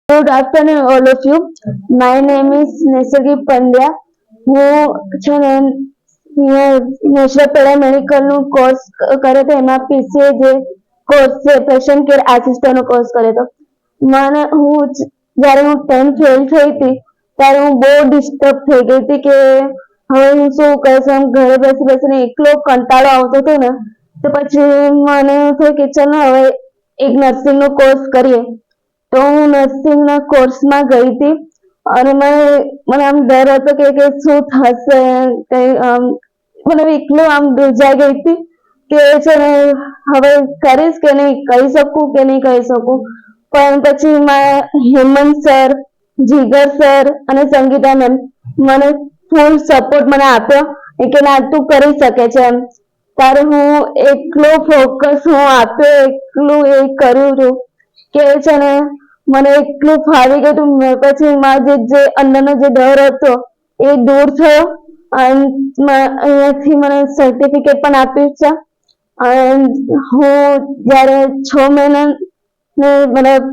Good afternoon, all of you. My name is Nesagi Pandya. હું છે ને national પેરામેડિકલનું course કર્યો હતો. એમાં પીસીએ જે કોર્સ છે પેશન્ટ કેર આસિસ્ટન્ટનો કોર્સ કર્યો હતો. જ્યારે હું 10th ફેલ થઈ હતી ત્યારે હું બહુ ડિસ્ટર્બ થઈ ગઈ હતી કે હવે હું શું કરીશ. આમ ઘરે બેસીને એકલો કંટાળો આવતો હતો ને, તો પછી મને થયું કે ચાલો હવે એક નર્સિંગનો કોર્સ કરીએ. તો હું નર્સિંગના કોર્સમાં ગઈ હતી અને મને આમ ડર હતો કે શું થશે, મને એકલું આમ ધ્રુજાઈ ગઈ હતી કે છે ને હવે કરીશ કે નહીં, કરી શકું કે નહીં કરી શકું. પણ પછી હેમંત સર, જીગર સર અને સંગીતા મેમ મને ફૂલ સપોર્ટ મને આપ્યો કે ના તું કરી શકે છે એમ. ત્યારે હું એકલો ફોકસ આપ્યો, એકલું એ કર્યું હતું કે છે ને મને એટલું ફાવી ગયું. પછી મારો જે અંદરનો જે ડર હતો એ દૂર થયો અને અહીંયાથી મને સર્ટિફિકેટ પણ આપ્યું છે. હું જ્યારે 6 મહિના મતલબ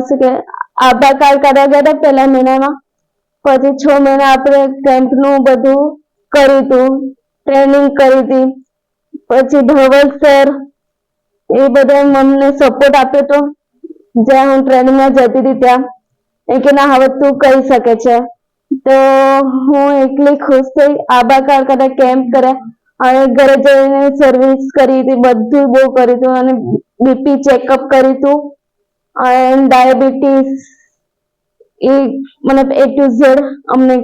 શું કે આભાર કાર્ડ કાઢવા ગયા હતા પહેલા મહિનામાં, પછી 6 મહિના આપણે કેમ્પનું બધું કર્યું હતું, ટ્રેનિંગ કરી હતી. પછી ધવલ સર એ બધા અમને સપોર્ટ આપ્યો હતો જ્યાં હું ટ્રેનિંગમાં જતી હતી ત્યાં. એ કે ના હવે તું કરી શકે છે. તો હું એટલી ખુશ થઈ. આભાર કાર્ડ કાઢ્યા, કેમ્પ કર્યા અને ઘરે જઈને સર્વિસ કરી હતી, બધું બહુ કર્યું હતું અને બીપી ચેકઅપ કર્યું હતું અને ડાયાબિટીસ એ મતલબ A to Z અમે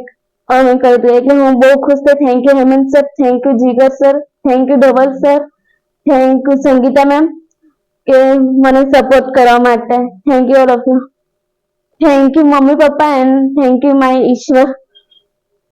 કર્યું હતું. એટલે હું બહુ ખુશ થઈ. Thank you Hemant sir, thank you Jigar sir, thank you Dhaval sir, thank you Sangeeta ma'am કે મને સપોર્ટ કરવા માટે. Thank you all of you. Thank you mummy papa and thank you my ઈશ્વર.